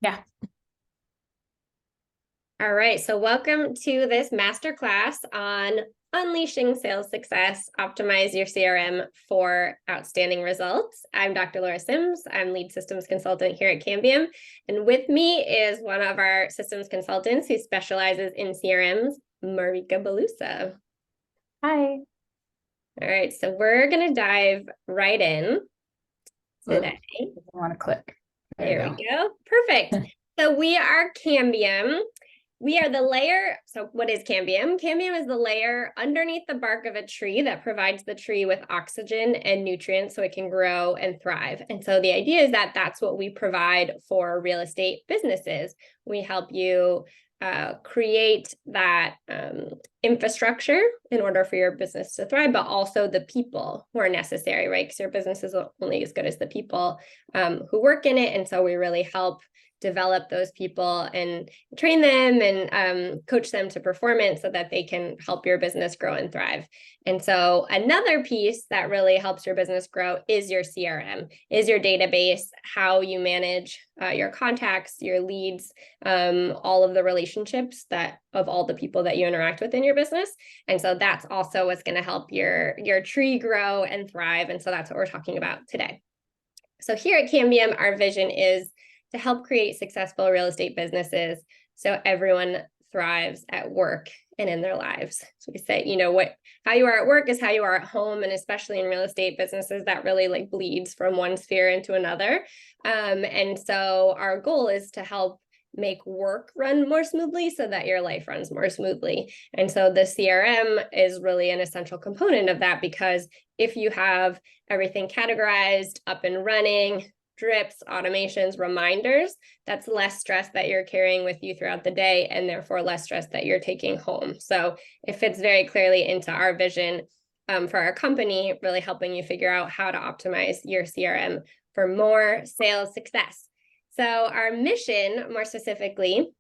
Yeah. All right, so welcome to this masterclass on unleashing sales success, optimize your CRM for outstanding results. I'm Dr. Laura Sims. I'm lead systems consultant here at Cambium. And with me is one of our systems consultants who specializes in CRMs, Marika Belusa. Hi. All right, so we're going to dive right in today. I want to click. There we go. Perfect. So we are Cambium. We are the layer. So what is cambium? Cambium is the layer underneath the bark of a tree that provides the tree with oxygen and nutrients so it can grow and thrive. And so the idea is that that's what we provide for real estate businesses. We help you create that infrastructure in order for your business to thrive, but also the people who are necessary, right? Because your business is only as good as the people who work in it. And so we really help develop those people and train them and coach them to performance so that they can help your business grow and thrive. And so another piece that really helps your business grow is your CRM, is your database, how you manage your contacts, your leads, all of the relationships that of all the people that you interact with in your business. And so that's also what's going to help your tree grow and thrive. And so that's what we're talking about today. So here at Cambium, our vision is to help create successful real estate businesses so everyone thrives at work and in their lives. So we say, how you are at work is how you are at home, and especially in real estate businesses, that really bleeds from one sphere into another. And so our goal is to help make work run more smoothly so that your life runs more smoothly. And so the CRM is really an essential component of that, because if you have everything categorized, up and running, drips, automations, reminders, that's less stress that you're carrying with you throughout the day, and therefore less stress that you're taking home. So it fits very clearly into our vision for our company, really helping you figure out how to optimize your CRM for more sales success. So our mission, more specifically,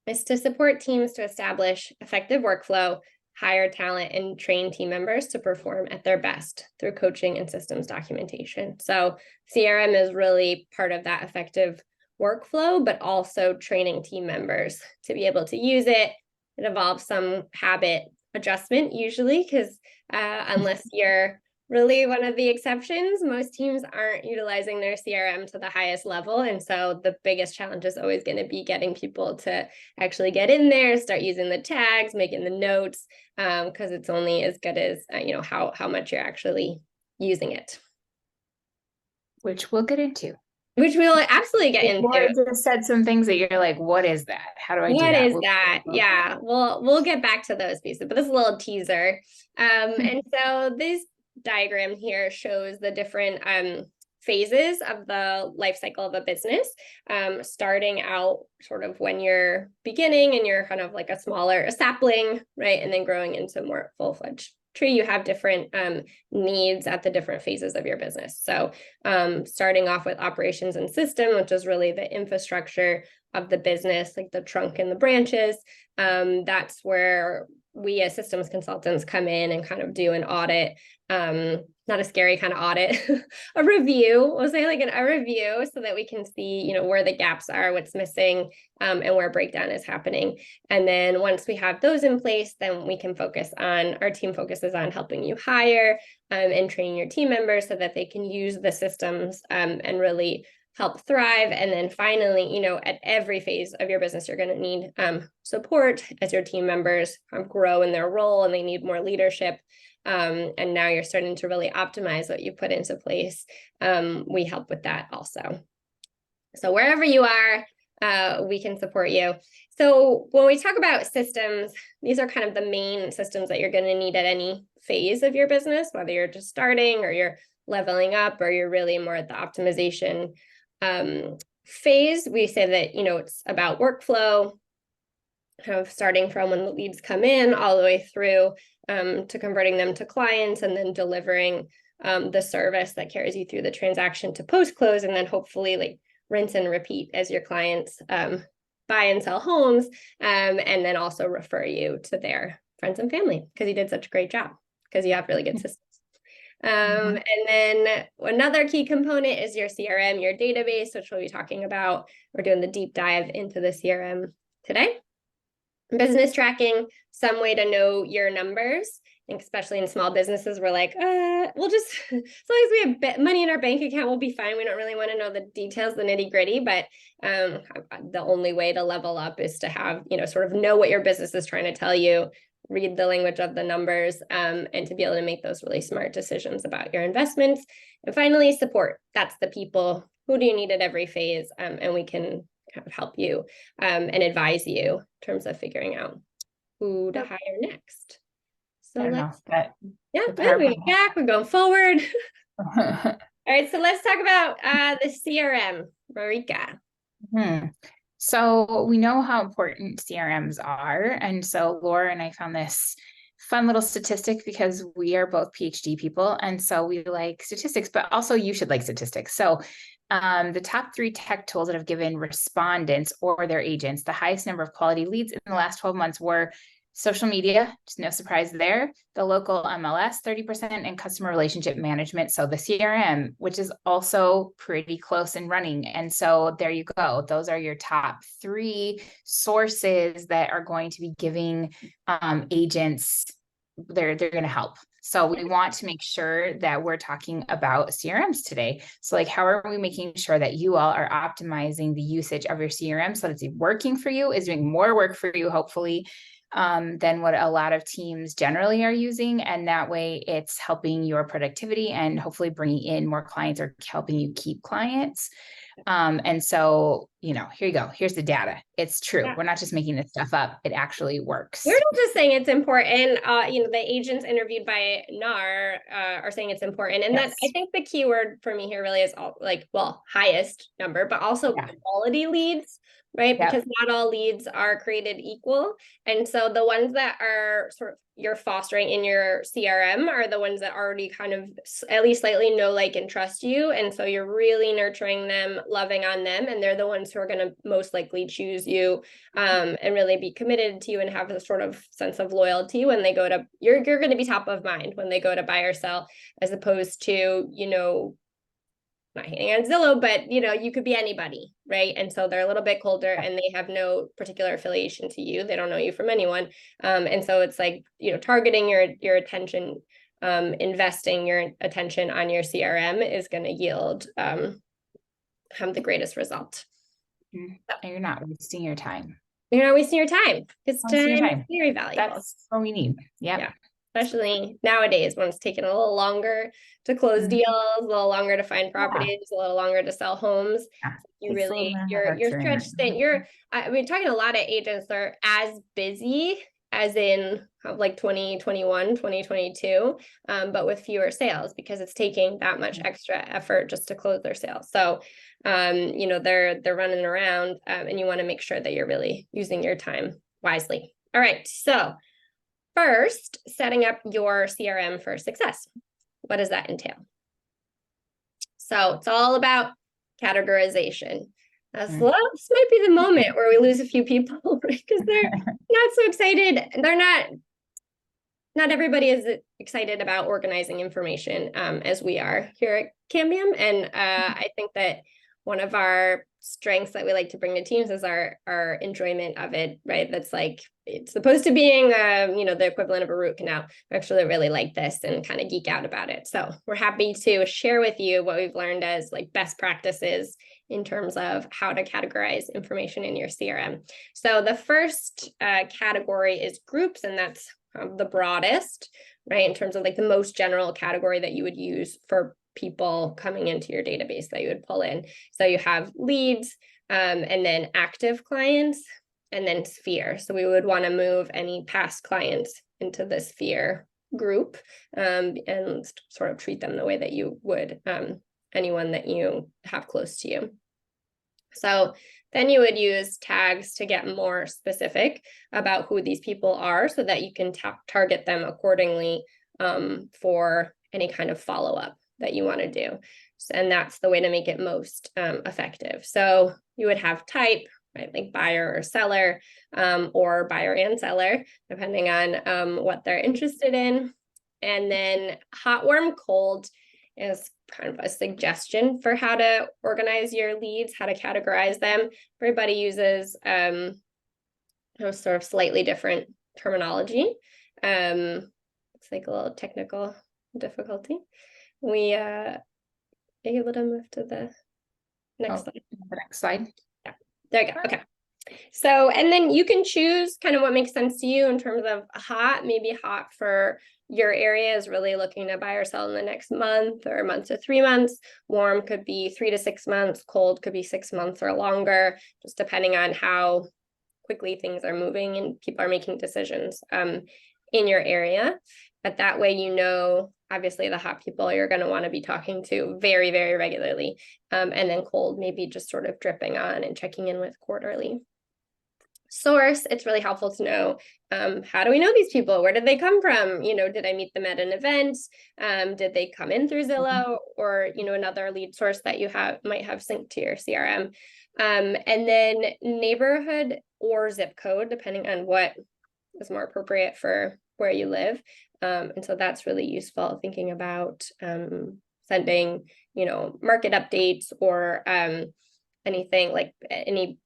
is to support teams to establish effective workflow, hire talent, and train team members to perform at their best through coaching and systems documentation. So CRM is really part of that effective workflow, but also training team members to be able to use it. It involves some habit adjustment usually, because unless you're really one of the exceptions, most teams aren't utilizing their CRM to the highest level. And so the biggest challenge is always going to be getting people to actually get in there, start using the tags, making the notes, because it's only as good as, how much you're actually using it. Which we'll get into. Which we'll absolutely get into. I just said some things that you're like, what is that? How do I do that? What is that? Yeah, we'll get back to those pieces, but this is a little teaser. And so this diagram here shows the different phases of the life cycle of a business, starting out sort of when you're beginning and you're kind of like a sapling, right? And then growing into more full-fledged tree. You have different needs at the different phases of your business. So starting off with operations and system, which is really the infrastructure of the business, like the trunk and the branches. That's where we as systems consultants come in and kind of do an audit, not a scary kind of audit, a review. We'll say a review so that we can see, where the gaps are, what's missing, and where breakdown is happening. And then once we have those in place, then we can our team focuses on helping you hire and training your team members so that they can use the systems and really help thrive. And then finally, at every phase of your business, you're going to need support as your team members grow in their role and they need more leadership. And now you're starting to really optimize what you put into place. We help with that also. So wherever you are, we can support you. So when we talk about systems, these are kind of the main systems that you're going to need at any phase of your business, whether you're just starting or you're leveling up or you're really more at the optimization phase. We say that, it's about workflow, kind of starting from when the leads come in all the way through to converting them to clients and then delivering the service that carries you through the transaction to post-close, and then hopefully rinse and repeat as your clients buy and sell homes, and then also refer you to their friends and family because you did such a great job, because you have really good systems. And then another key component is your CRM, your database, which we'll be talking about. We're doing the deep dive into the CRM today. Business tracking, some way to know your numbers. And especially in small businesses, we're like, we'll just, as long as we have money in our bank account, we'll be fine. We don't really want to know the details, the nitty gritty, but the only way to level up is to have, sort of know what your business is trying to tell you, read the language of the numbers, and to be able to make those really smart decisions about your investments. And finally, support. That's the people. Who do you need at every phase? And we can kind of help you and advise you in terms of figuring out who to hire next. So let's, we're going forward. All right, so let's talk about the CRM, Marika. So we know how important CRMs are. And so Laura and I found this fun little statistic because we are both PhD people. And so we like statistics, but also you should like statistics. So the top 3 tech tools that have given respondents or their agents the highest number of quality leads in the last 12 months were social media, just no surprise there, the local MLS, 30%, and customer relationship management. So the CRM, which is also pretty close in running. And so there you go. Those are your top 3 sources that are going to be giving agents, they're going to help. So we want to make sure that we're talking about CRMs today. So like, how are we making sure that you all are optimizing the usage of your CRM so that it's working for you, is doing more work for you, hopefully, than what a lot of teams generally are using. And that way it's helping your productivity and hopefully bringing in more clients or helping you keep clients. And so, here you go. Here's the data. It's true. Yeah. We're not just making this stuff up. It actually works. We're not just saying it's important. The agents interviewed by NAR are saying it's important. And yes. I think the key word for me here really is highest number, but also quality leads, right? Yep. Because not all leads are created equal. And so the ones that are sort of you're fostering in your CRM are the ones that already kind of at least slightly know, like, and trust you. And so you're really nurturing them, loving on them. And they're the ones who are going to most likely choose you and really be committed to you and have a sort of sense of loyalty when they go to, you're going to be top of mind when they go to buy or sell, as opposed to, not hating on Zillow, but you could be anybody, right? And so they're a little bit colder and they have no particular affiliation to you. They don't know you from anyone. And so it's like, targeting your attention, investing your attention on your CRM is going to yield the greatest result. And you're not wasting your time. You're not wasting your time. It's very valuable. That's what we need. Yep. Yeah. Especially nowadays when it's taking a little longer to close deals, a little longer to find properties, a little longer to sell homes. Yeah. You're stretched thin. We're talking to a lot of agents that are as busy as in like 2021, 2022, but with fewer sales because it's taking that much extra effort just to close their sales. So, they're running around and you want to make sure that you're really using your time wisely. All right. So first, setting up your CRM for success. What does that entail? So it's all about categorization. So this might be the moment where we lose a few people because they're not so excited. Not everybody is excited about organizing information as we are here at Cambium. And I think that one of our strengths that we like to bring to teams is our enjoyment of it, right? That's like, it's supposed to being, the equivalent of a root canal. We actually really like this and kind of geek out about it. So we're happy to share with you what we've learned as like best practices in terms of how to categorize information in your CRM. So the first category is groups, and that's the broadest, right? In terms of like the most general category that you would use for people coming into your database that you would pull in. So you have leads, and then active clients, and then sphere. So we would want to move any past clients into the sphere group and sort of treat them the way that you would anyone that you have close to you. So then you would use tags to get more specific about who these people are so that you can target them accordingly for any kind of follow-up that you want to do. And that's the way to make it most effective. So you would have type, right, like buyer or seller, or buyer and seller, depending on what they're interested in. And then hot, warm, cold is kind of a suggestion for how to organize your leads, how to categorize them. Everybody uses sort of slightly different terminology. It's like a little technical difficulty. We are you able to move to the next slide? The next slide. Yeah, there you go. Okay. So, and then you can choose kind of what makes sense to you in terms of hot. Maybe hot for your area is really looking to buy or sell in the next month or month to 3 months. Warm could be 3 to 6 months. Cold could be 6 months or longer, just depending on how quickly things are moving and people are making decisions in your area. But that way, you know, obviously the hot people you're going to want to be talking to very, very regularly. And then cold, maybe just sort of dripping on and checking in with quarterly. Source, it's really helpful to know, how do we know these people? Where did they come from? You know, did I meet them at an event? Did they come in through Zillow or, you know, another lead source that you might have synced to your CRM? And then neighborhood or zip code, depending on what is more appropriate for where you live. And so that's really useful thinking about sending, you know, market updates or anything like any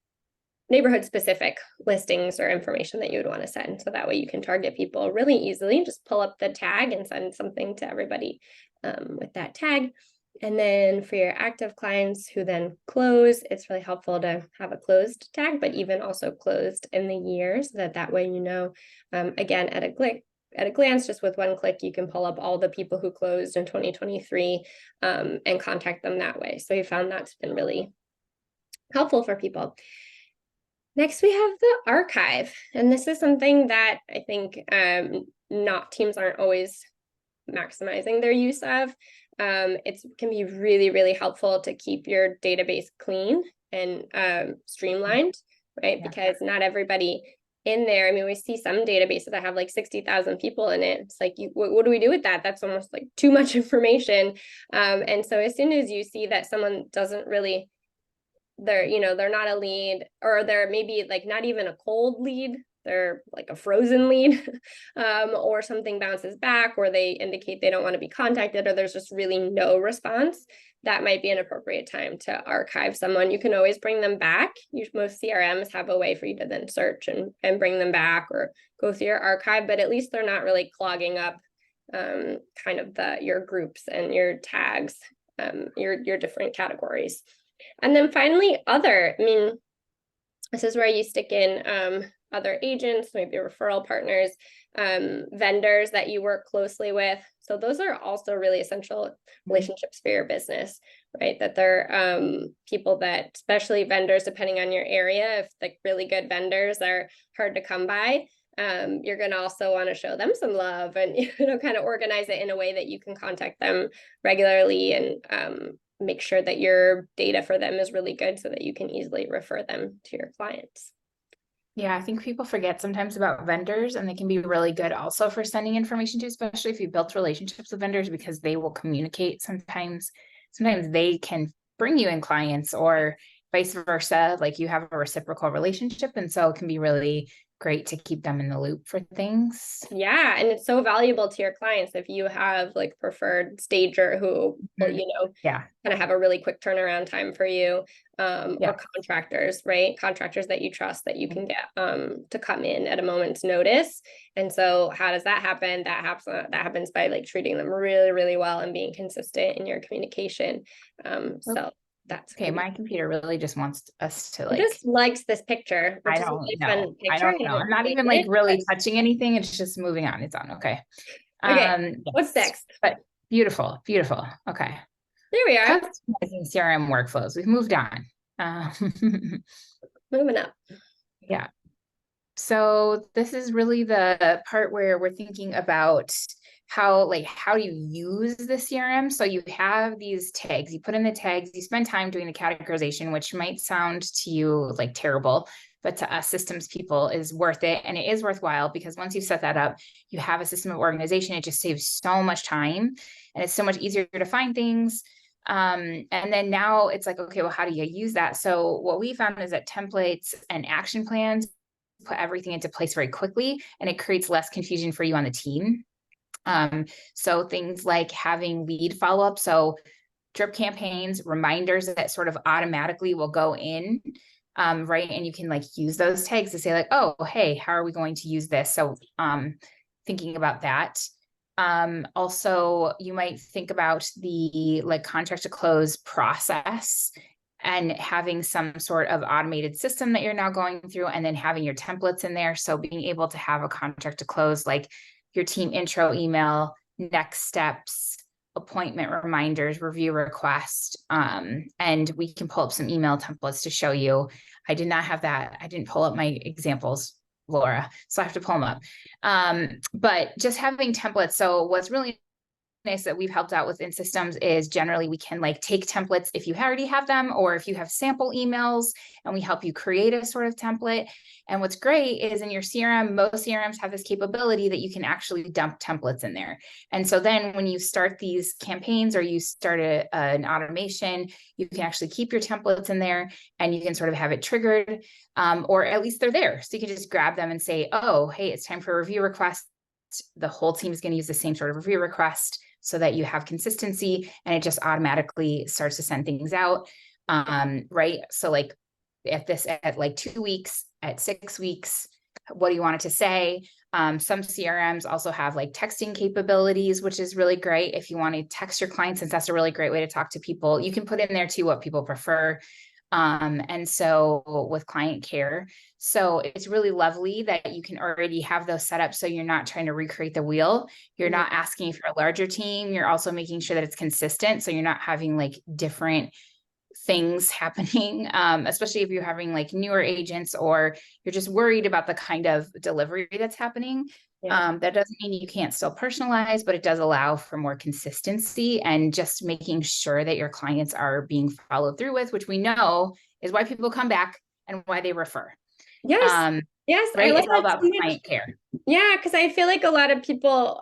neighborhood specific listings or information that you would want to send. So that way you can target people really easily. Just pull up the tag and send something to everybody with that tag. And then for your active clients who then close, it's really helpful to have a closed tag, but even also closed in the year so that way, you know, again, at a glance, just with one click, you can pull up all the people who closed in 2023 and contact them that way. So we found that's been really helpful for people. Next, we have the archive. And this is something that I think teams aren't always maximizing their use of. It can be really, really helpful to keep your database clean and streamlined, right? Yeah. Because not everybody in there, I mean, we see some databases that have like 60,000 people in it. It's like, what do we do with that? That's almost like too much information. And so as soon as you see that someone doesn't really, they're not a lead, or they're maybe like not even a cold lead, they're like a frozen lead, or something bounces back, or they indicate they don't want to be contacted, or there's just really no response, that might be an appropriate time to archive someone. You can always bring them back. Most CRMs have a way for you to then search and bring them back or go through your archive, but at least they're not really clogging up kind of your groups and your tags, your different categories. And then finally, other, I mean, this is where you stick in other agents, maybe referral partners, vendors that you work closely with. So those are also really essential relationships for your business, right? That they're people that, especially vendors, depending on your area, if like really good vendors are hard to come by, you're going to also want to show them some love and, kind of organize it in a way that you can contact them regularly and make sure that your data for them is really good so that you can easily refer them to your clients. Yeah, I think people forget sometimes about vendors, and they can be really good also for sending information to, especially if you built relationships with vendors, because they will communicate. Sometimes they can bring you in clients or vice versa, like you have a reciprocal relationship. And so it can be really great to keep them in the loop for things. Yeah. And it's so valuable to your clients if you have like preferred stager who will, kind of have a really quick turnaround time for you, or contractors, right? Contractors that you trust that you can get to come in at a moment's notice. And so how does that happen? That happens by like treating them really, really well and being consistent in your communication. So that's okay. My computer really just wants us to like. It just likes this picture. I don't know. I don't know. I'm not even like really touching anything. It's just moving on. It's on. Okay. Okay. What's next? But beautiful. Okay. There we are. Customizing CRM workflows. We've moved on. Moving up. Yeah. So this is really the part where we're thinking about how do you use the CRM? So you have these tags, you put in the tags, you spend time doing the categorization, which might sound to you like terrible, but to us systems people is worth it. And it is worthwhile because once you've set that up, you have a system of organization. It just saves so much time and it's so much easier to find things. And then now it's like, okay, well, how do you use that? So what we found is that templates and action plans put everything into place very quickly, and it creates less confusion for you on the team. So things like having lead follow-up. So drip campaigns, reminders that sort of automatically will go in, right? And you can like use those tags to say like, oh, hey, how are we going to use this? So thinking about that. Also, you might think about the like contract to close process and having some sort of automated system that you're now going through, and then having your templates in there. So being able to have a contract to close, like your team intro email, next steps, appointment reminders, review request, and we can pull up some email templates to show you. I did not have that. I didn't pull up my examples, Laura, so I have to pull them up. But just having templates. So what's really nice that we've helped out with in systems is generally we can like take templates if you already have them, or if you have sample emails, and we help you create a sort of template. And what's great is in your CRM, most CRMs have this capability that you can actually dump templates in there. And so then when you start these campaigns or you start an automation, you can actually keep your templates in there, and you can sort of have it triggered, or at least they're there. So you can just grab them and say, oh, hey, it's time for a review request. The whole team is going to use the same sort of review request, so that you have consistency, and it just automatically starts to send things out. Right. So like at like 2 weeks, at 6 weeks, what do you want it to say? Some CRMs also have like texting capabilities, which is really great. If you want to text your clients, since that's a really great way to talk to people, you can put in there too what people prefer. And so with client care, so it's really lovely that you can already have those set up. So you're not trying to recreate the wheel. You're not asking for a larger team. You're also making sure that it's consistent. So you're not having like different things happening, especially if you're having like newer agents, or you're just worried about the kind of delivery that's happening. That doesn't mean you can't still personalize, but it does allow for more consistency and just making sure that your clients are being followed through with, which we know is why people come back and why they refer. Yes. Yes. Right. I love It's all that about so much. client care. Yeah, because I feel like a lot of people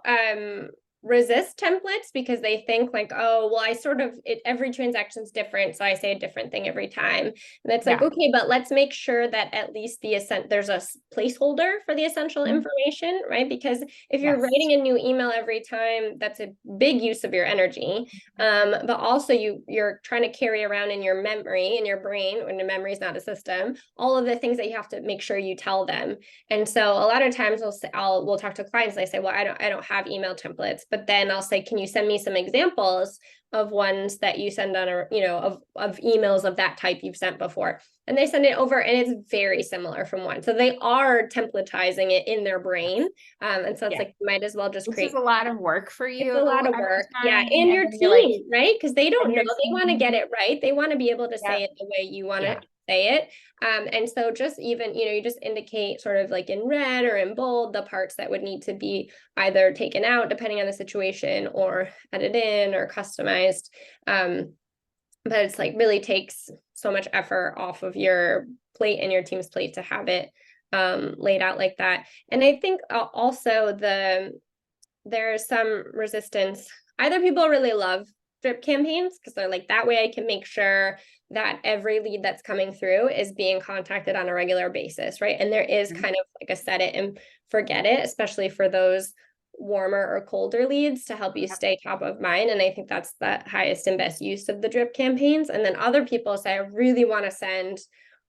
resist templates because they think like, oh, well, I sort of every transaction's different, so I say a different thing every time. And it's like, okay, but let's make sure that at least there's a placeholder for the essential information, right? Because if you're writing a new email every time, that's a big use of your energy. But also you're trying to carry around in your memory, in your brain, when the memory is not a system, all of the things that you have to make sure you tell them. And so a lot of times we'll talk to clients and they say, well, I don't have email templates, but then I'll say, can you send me some examples of ones that you send on of emails of that type you've sent before? And they send it over, and it's very similar from one. So they are templatizing it in their brain. And so it's like, you might as well just create. This is a lot of work for you. It's a lot of work. Yeah. And your team, right? Because they don't know, they want to get it right. They want to be able to say it the way you want to say it. And so just even, you just indicate sort of like in red or in bold the parts that would need to be either taken out depending on the situation, or added in or customized. But it's like really takes so much effort off of your plate and your team's plate to have it laid out like that. And I think also there's some resistance. Either people really love drip campaigns because they're like, that way I can make sure that every lead that's coming through is being contacted on a regular basis, right? And there is kind of like a set it and forget it, especially for those warmer or colder leads, to help you stay top of mind. And I think that's the highest and best use of the drip campaigns. And then other people say, I really want to send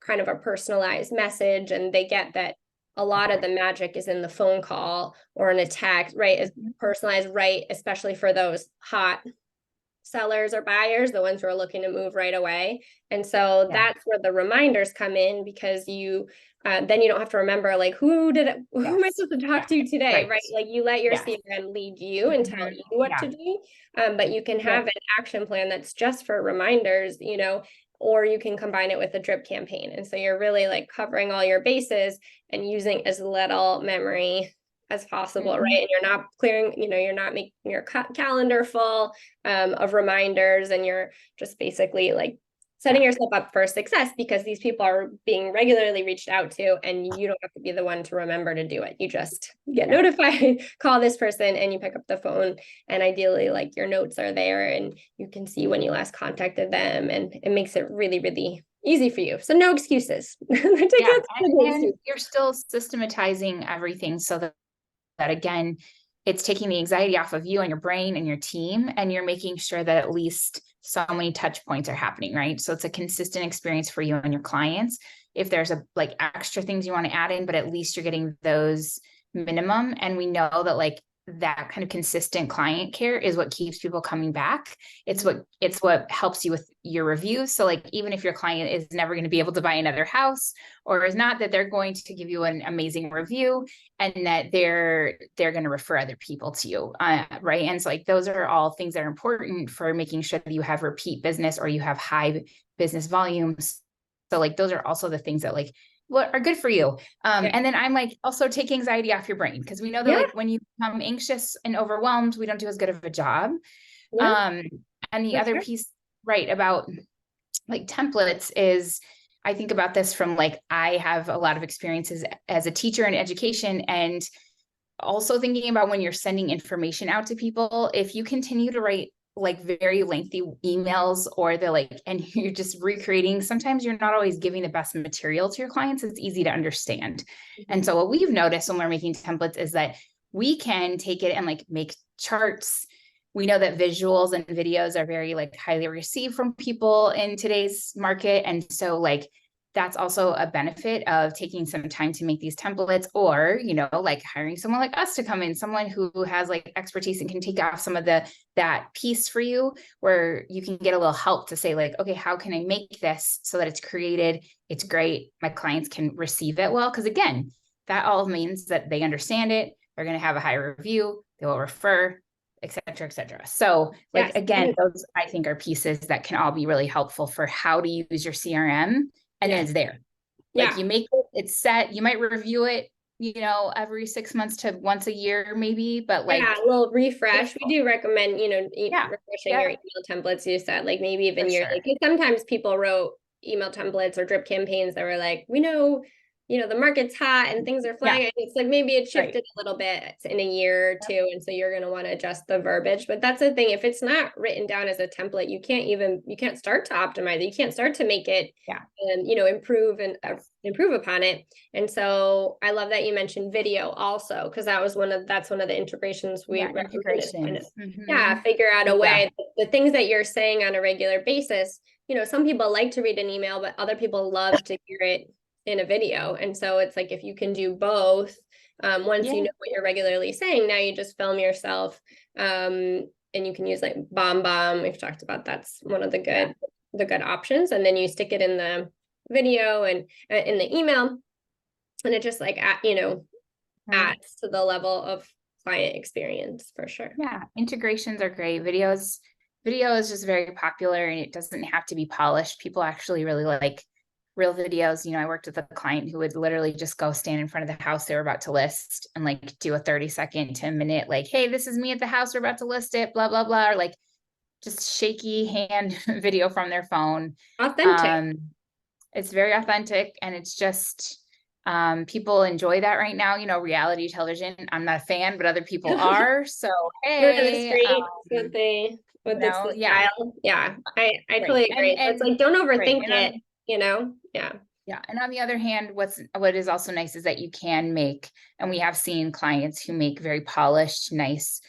kind of a personalized message, and they get that a lot of the magic is in the phone call or in a text, right? Is personalized, right? Especially for those hot sellers or buyers, the ones who are looking to move right away. And so that's where the reminders come in, because then you don't have to remember like, who am I supposed to talk to today, right? Like you let your CRM lead you and tell you what to do, but you can have an action plan that's just for reminders, or you can combine it with a drip campaign. And so you're really like covering all your bases and using as little memory as possible, right? And you're not clearing, you're not making your calendar full of reminders, and you're just basically like setting yourself up for success, because these people are being regularly reached out to, and you don't have to be the one to remember to do it. You just get notified, call this person, and you pick up the phone, and ideally like your notes are there and you can see when you last contacted them, and it makes it really, really easy for you. So no excuses. And you're still systematizing everything so that again, it's taking the anxiety off of you and your brain and your team, and you're making sure that at least so many touch points are happening, right? So it's a consistent experience for you and your clients. If there's a like extra things you want to add in, but at least you're getting those minimum. And we know that like that kind of consistent client care is what keeps people coming back. It's what helps you with your reviews. So like even if your client is never going to be able to buy another house, or is not, that they're going to give you an amazing review, and that they're going to refer other people to you, right? And so like those are all things that are important for making sure that you have repeat business or you have high business volumes. So like those are also the things that like what are good for you. And then I'm like, also take anxiety off your brain, because we know that like when you become anxious and overwhelmed, we don't do as good of a job. And the other piece, right, about like templates is, I think about this from like, I have a lot of experiences as a teacher in education, and also thinking about when you're sending information out to people, if you continue to write like very lengthy emails, or the like, and you're just recreating, sometimes you're not always giving the best material to your clients. It's easy to understand. And so what we've noticed when we're making templates is that we can take it and like make charts. We know that visuals and videos are very like highly received from people in today's market. And so like that's also a benefit of taking some time to make these templates, or, you know, like hiring someone like us to come in, someone who has like expertise and can take off some of that piece for you, where you can get a little help to say like, okay, how can I make this so that it's created, it's great, my clients can receive it well? Because again, that all means that they understand it, they're going to have a higher review, they will refer, et cetera, et cetera. So like, again, those I think are pieces that can all be really helpful for how to use your CRM. And then it's there. Like you make it, it's set, you might review it, you know, every 6 months to once a year, maybe, but like a little refresh. We do recommend, you know, refreshing your email templates. You said like maybe even yearly. Because sometimes people wrote email templates or drip campaigns that were like, we know, you know, the market's hot and things are flying. And it's like maybe it shifted a little bit in a year or two. And so you're going to want to adjust the verbiage. But that's the thing. If it's not written down as a template, you can't start to optimize it. You can't start to make it and, you know, improve upon it. And so I love that you mentioned video also, because that's one of the integrations we recommend. Figure out a way, the things that you're saying on a regular basis. You know, some people like to read an email, but other people love to hear it in a video. And so it's like, if you can do both, once you know what you're regularly saying, now you just film yourself, and you can use like BombBomb. We've talked about that's one of the good options. And then you stick it in the video and in the email, and it just like, adds to the level of client experience for sure. Yeah, integrations are great. Video is just very popular, and it doesn't have to be polished. People actually really like real videos. You know, I worked with a client who would literally just go stand in front of the house they were about to list and like do a 30-second to a minute, like, hey, this is me at the house, we're about to list it, blah, blah, blah, or like just shaky hand video from their phone. Authentic. It's very authentic, and it's just, people enjoy that right now. You know, reality television, I'm not a fan, but other people are. So, hey, style. Yeah, I totally agree. And it's like, don't overthink it. You know? Yeah. And on the other hand, what is also nice is that you can make, and we have seen clients who make very polished, nice,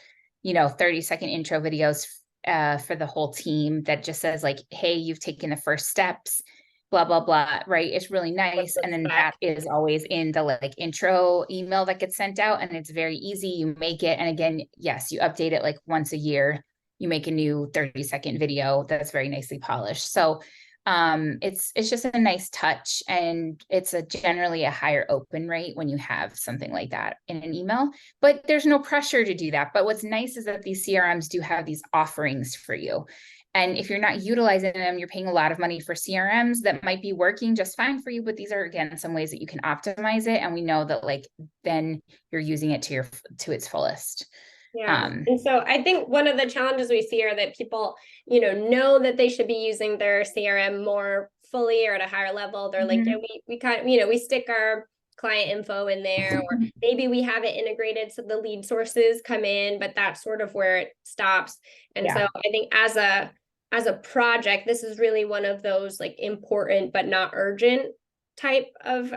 you know, 30-second intro videos for the whole team that just says like, hey, you've taken the first steps, blah, blah, blah, right? It's really nice. And then that is always in the like intro email that gets sent out, and it's very easy. You make it. And again, yes, you update it like once a year, you make a new 30-second video that's very nicely polished. So it's just a nice touch, and it's generally a higher open rate when you have something like that in an email, but there's no pressure to do that. But what's nice is that these CRMs do have these offerings for you. And if you're not utilizing them, you're paying a lot of money for CRMs that might be working just fine for you, but these are, again, some ways that you can optimize it. And we know that like, then you're using it to its fullest. And so I think one of the challenges we see are that people, you know that they should be using their CRM more fully or at a higher level. They're like, we kind of, we stick our client info in there, or maybe we have it integrated so the lead sources come in, but that's sort of where it stops. And so I think as a project, this is really one of those like important but not urgent type of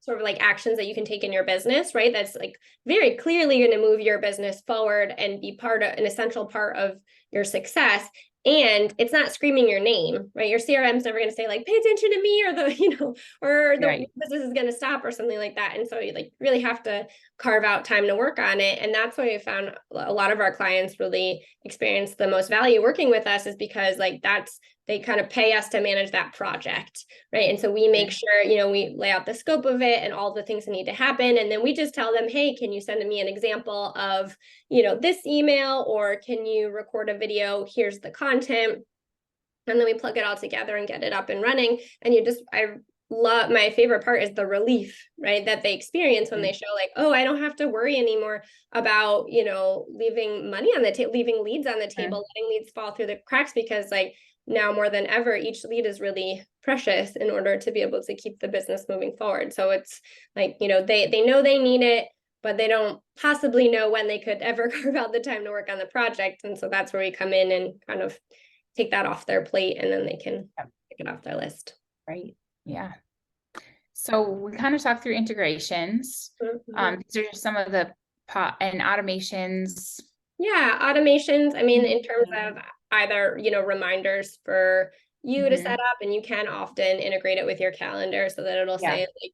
sort of like actions that you can take in your business, right? That's like very clearly going to move your business forward and be an essential part of your success. And it's not screaming your name, right? Your CRM is never going to say like, pay attention to me, or or the business is going to stop or something like that. And so you like really have to carve out time to work on it. And that's why we found a lot of our clients really experience the most value working with us, is because like they kind of pay us to manage that project, right? And so we make sure, we lay out the scope of it and all the things that need to happen. And then we just tell them, hey, can you send me an example of, this email, or can you record a video? Here's the content. And then we plug it all together and get it up and running. And my favorite part is the relief, right, that they experience when they show like, oh, I don't have to worry anymore about, leaving money on the table, leaving leads on the table, letting leads fall through the cracks, because like, now more than ever, each lead is really precious in order to be able to keep the business moving forward. So it's like, they know they need it, but they don't possibly know when they could ever carve out the time to work on the project. And so that's where we come in and kind of take that off their plate, and then they can pick it off their list. Right. Yeah. So we kind of talked through integrations. These are some of the and automations. Yeah, automations. I mean, in terms of either, reminders for you to set up, and you can often integrate it with your calendar so that it'll say like,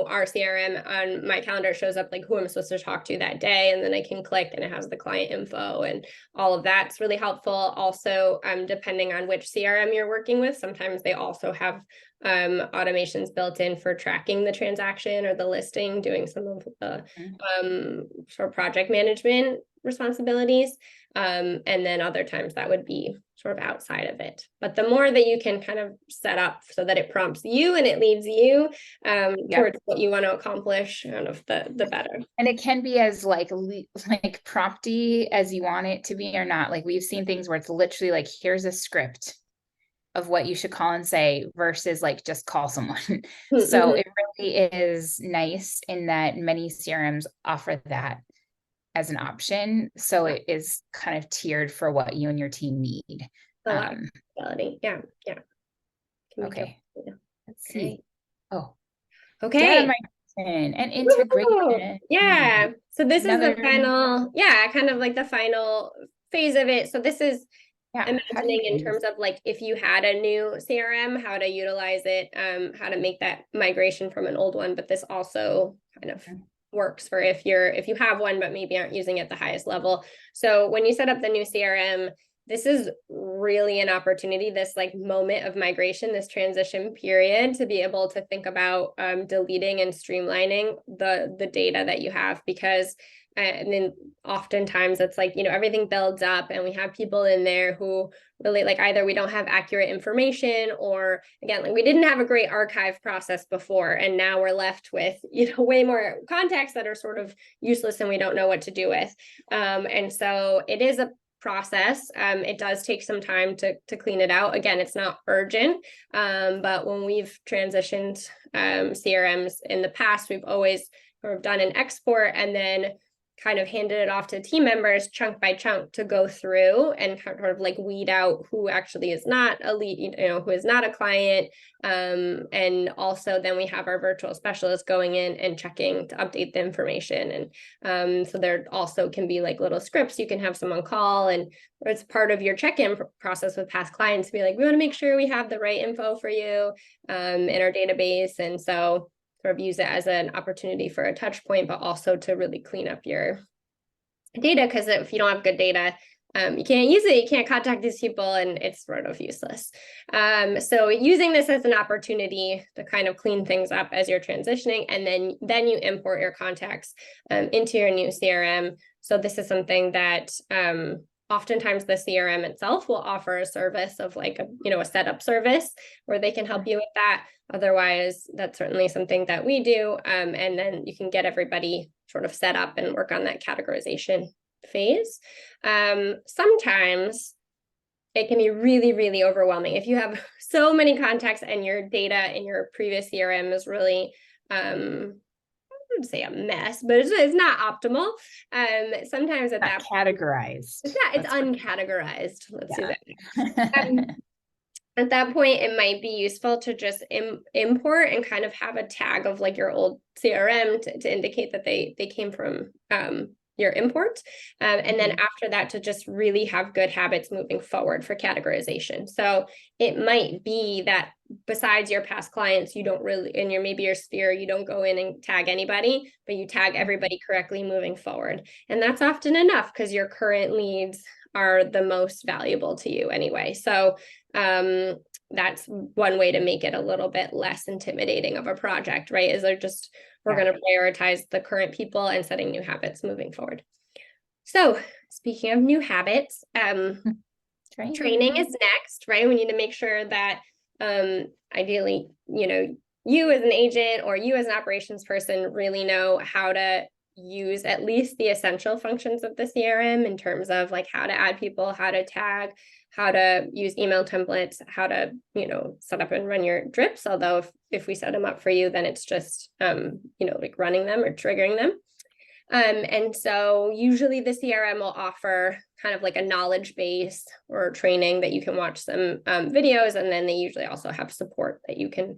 our CRM on my calendar shows up like who I'm supposed to talk to that day. And then I can click and it has the client info and all of that's really helpful. Also, depending on which CRM you're working with, sometimes they also have automations built in for tracking the transaction or the listing, doing some of the sort of project management responsibilities. And then other times that would be sort of outside of it. But the more that you can kind of set up so that it prompts you and it leads you towards what you want to accomplish, kind of the better. And it can be as like prompty as you want it to be or not. Like we've seen things where it's literally like, here's a script of what you should call and say versus like just call someone. So it really is nice in that many CRMs offer that as an option. So it is kind of tiered for what you and your team need. Yeah. Okay. Let's see. Oh, okay. Data migration and integration. Yeah. So this is the final, kind of like the final phase of it. So this is imagining in terms of like, if you had a new CRM, how to utilize it, how to make that migration from an old one. But this also kind of works for if you have one, but maybe aren't using it at the highest level. So when you set up the new CRM, this is really an opportunity, this like moment of migration, this transition period, to be able to think about deleting and streamlining the data that you have, because I mean, oftentimes it's like, everything builds up and we have people in there who really like either we don't have accurate information, or again, like we didn't have a great archive process before. And now we're left with, way more contacts that are sort of useless and we don't know what to do with. And so it is a process. It does take some time to clean it out. Again, it's not urgent, but when we've transitioned CRMs in the past, we've always sort of done an export and then kind of handed it off to team members chunk by chunk to go through and kind of like weed out who actually is not a lead, who is not a client. And also then we have our virtual specialists going in and checking to update the information. And so there also can be like little scripts you can have someone call, and it's part of your check-in process with past clients to be like, we want to make sure we have the right info for you in our database. And so sort of use it as an opportunity for a touch point, but also to really clean up your data, because if you don't have good data, you can't use it, you can't contact these people, and it's sort of useless. So using this as an opportunity to kind of clean things up as you're transitioning, and then you import your contacts into your new CRM. So this is something that oftentimes the CRM itself will offer a service of like a setup service where they can help you with that. Otherwise, that's certainly something that we do. And then you can get everybody sort of set up and work on that categorization phase. Sometimes it can be really, really overwhelming. If you have so many contacts and your data in your previous CRM is really, I would say a mess, but it's not optimal. Sometimes at that categorized. point, it's uncategorized. Let's say that. At that point, it might be useful to just import and kind of have a tag of like your old CRM to indicate that they came from your import. And then after that, to just really have good habits moving forward for categorization. So it might be that besides your past clients, you don't really, in maybe your sphere, you don't go in and tag anybody, but you tag everybody correctly moving forward. And that's often enough because your current leads are the most valuable to you anyway. So that's one way to make it a little bit less intimidating of a project, right? Is they're just, we're going to prioritize the current people and setting new habits moving forward. So speaking of new habits, training is next, right? We need to make sure that ideally, you as an agent or you as an operations person really know how to use at least the essential functions of the CRM in terms of like how to add people, how to tag, how to use email templates, how to, set up and run your drips. Although if we set them up for you, then it's just, like running them or triggering them. And so usually the CRM will offer kind of like a knowledge base or training that you can watch some videos, and then they usually also have support that you can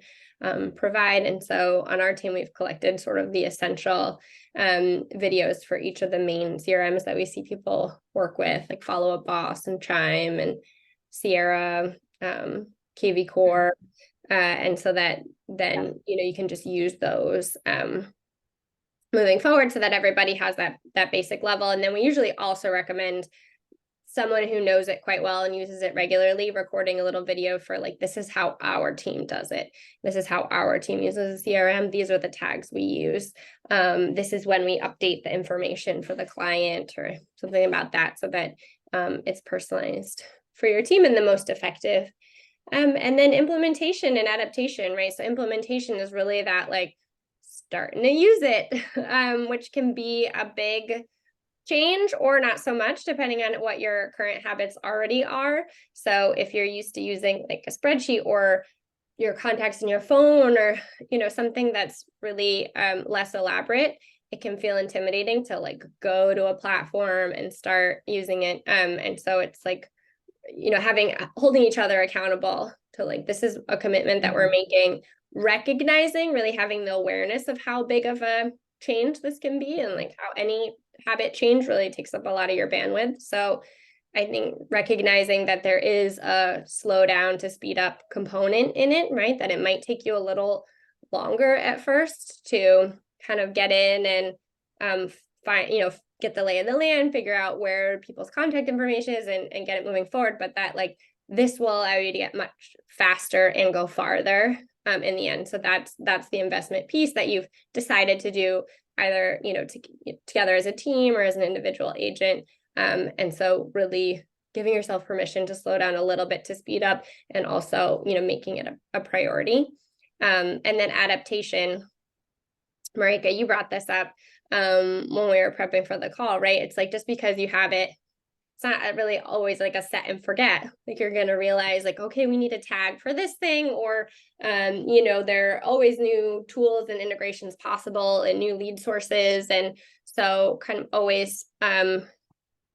provide. And so on our team, we've collected sort of the essential videos for each of the main CRMs that we see people work with, like Follow Up Boss and Chime and Sierra, KV Core. And so that then, you can just use those moving forward so that everybody has that basic level. And then we usually also recommend someone who knows it quite well and uses it regularly, recording a little video for like, this is how our team does it. This is how our team uses a CRM. These are the tags we use. This is when we update the information for the client or something about that, so that it's personalized for your team and the most effective. And then implementation and adaptation, right? So implementation is really that like starting to use it, which can be a big change or not so much, depending on what your current habits already are. So if you're used to using like a spreadsheet or your contacts in your phone or, something that's really less elaborate, it can feel intimidating to like go to a platform and start using it. And so it's like, holding each other accountable to like, this is a commitment that we're making, recognizing, really having the awareness of how big of a change this can be, and like how any habit change really takes up a lot of your bandwidth. So I think recognizing that there is a slow down to speed up component in it, right? That it might take you a little longer at first to kind of get in and find, get the lay of the land, figure out where people's contact information is and get it moving forward. But that like, this will allow you to get much faster and go farther in the end. So that's the investment piece that you've decided to do either, together as a team or as an individual agent. And so really giving yourself permission to slow down a little bit to speed up, and also, making it a priority. And then adaptation, Marika, you brought this up when we were prepping for the call, right? It's like, just because you have it, it's not really always like a set and forget. Like you're going to realize like, okay, we need a tag for this thing, or, there are always new tools and integrations possible and new lead sources. And so kind of always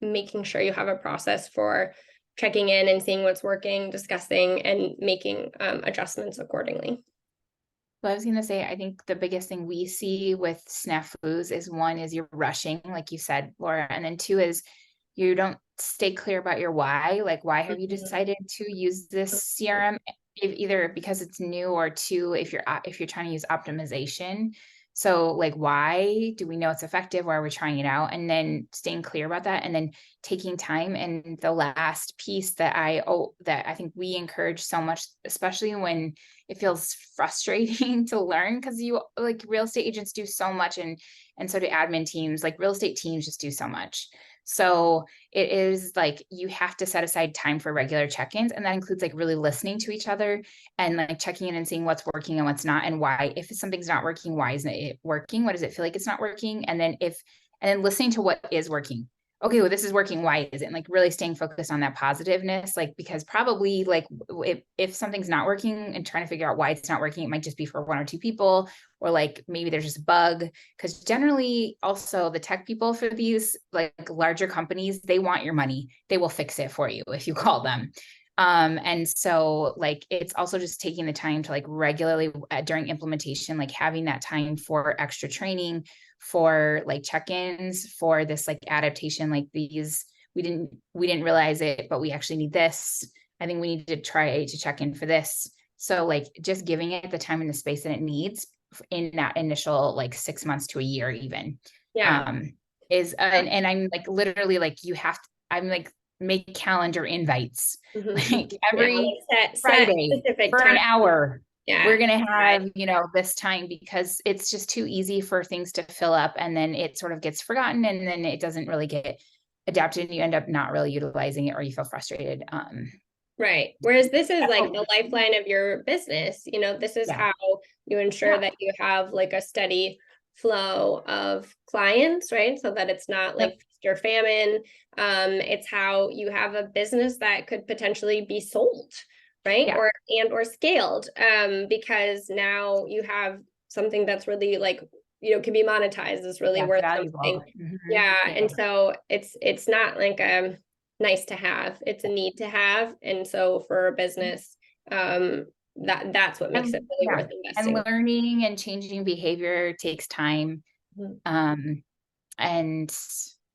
making sure you have a process for checking in and seeing what's working, discussing and making adjustments accordingly. Well, I was going to say, I think the biggest thing we see with snafus is, one is you're rushing, like you said, Laura. And then two is you don't stay clear about your why. Like, why have you decided to use this CRM? Either because it's new, or two, if you're trying to use optimization. So like, why do we know it's effective? Why are we trying it out? And then staying clear about that, and then taking time. And the last piece that I think we encourage so much, especially when it feels frustrating to learn, because you like real estate agents do so much, and so do admin teams. Like real estate teams just do so much. So it is like, you have to set aside time for regular check-ins. And that includes like really listening to each other and like checking in and seeing what's working and what's not, and why. If something's not working, why isn't it working? What does it feel like it's not working? And then listening to what is working. Okay, well, this is working. Why is it? And like really staying focused on that positiveness, like, because probably like if something's not working and trying to figure out why it's not working, it might just be for one or two people, or like maybe there's just a bug. Because generally also the tech people for these like larger companies, they want your money. They will fix it for you if you call them. And so like, it's also just taking the time to like regularly during implementation, like having that time for extra training, for like check-ins, for this like adaptation, like these, we didn't realize it, but we actually need this. I think we need to try to check in for this. So like just giving it the time and the space that it needs in that initial like 6 months to a year even. Yeah. Is and I'm like literally like I'm like make calendar invites like Yeah, every like set Friday specific for an time. hour. Yeah. We're gonna Right. have, this time, because it's just too easy for things to fill up, and then it sort of gets forgotten, and then it doesn't really get adapted, and you end up not really utilizing it, or you feel frustrated. Right. Whereas this is like Oh, the lifeline of your business. This is yeah, how you ensure yeah, that you have like a steady flow of clients, right? So that it's not like yep, feast or famine. It's how you have a business that could potentially be sold, right? yeah, Or scaled. Because now you have something that's really like, can be monetized, is really yeah, it's worth valuable. something. Yeah. Yeah, And so it's not like nice to have, it's a need to have. And so for a business, that's what makes it really yeah, worth and investing. learning and changing behavior takes time. Mhm. Um, and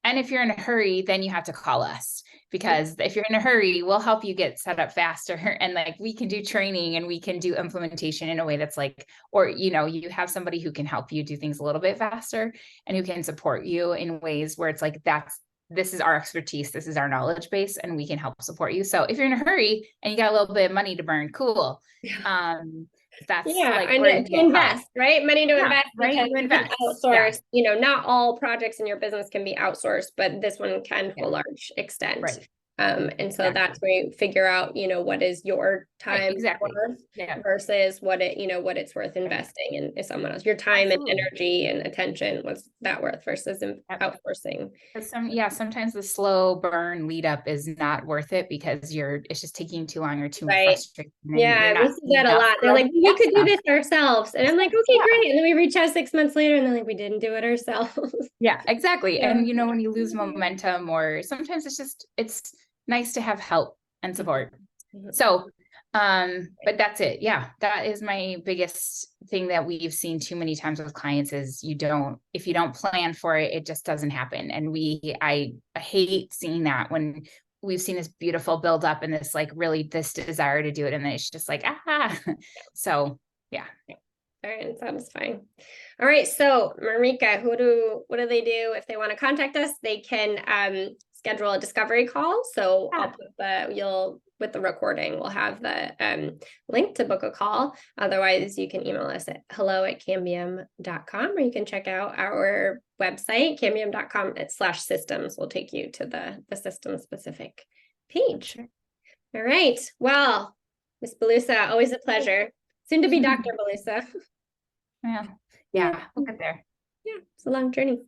if you're in a hurry, then you have to call us, because if you're in a hurry, we'll help you get set up faster, and like we can do training and we can do implementation in a way that's like, or you have somebody who can help you do things a little bit faster, and who can support you in ways where it's like, this is our expertise, this is our knowledge base, and we can help support you. So if you're in a hurry and you got a little bit of money to burn, cool. That's Yeah, like and where you to get help. invest, right? Money to Yeah, invest, right, because you you can invest. Yeah, outsource, not all projects in your business can be outsourced, but this one can to yeah, a large extent. right, And so that's exactly. where you figure out, what is your Right, time exactly. worth Yeah, versus what it's worth right. investing in someone else. Your time and Absolutely. energy and attention, what's that worth versus Yep. outsourcing? But sometimes the slow burn lead up is not worth it, because it's just taking too long or too Right. frustrating, and you're Yeah, we not see seeing that a enough lot. They're growth like, in we that could do stuff. this ourselves. And I'm like, okay, Yeah, great. And then we reach out 6 months later and they're like, we didn't do it ourselves. yeah, exactly. Yeah. And when you lose momentum, or sometimes it's nice to have help and support. So, but that's it. Yeah, that is my biggest thing that we've seen too many times with clients is if you don't plan for it, it just doesn't happen. And I hate seeing that when we've seen this beautiful build up and this like really this desire to do it. And then it's just like, so yeah. All right, sounds fine. All right, so Marika, what do they do if they want to contact us? They can schedule a discovery call. So I'll put with the recording, we'll have the link to book a call. Otherwise, you can email us at hello@cambium.com, or you can check out our website, cambium.com/systems. Will take you to the system specific page. All right. Well, Miss Belusa, always a pleasure. Soon to be Dr. Belusa. Yeah, we'll get there. Yeah, it's a long journey.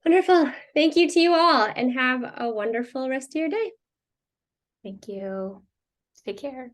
Wonderful. Thank you to you all, and have a wonderful rest of your day. Thank you. Take care.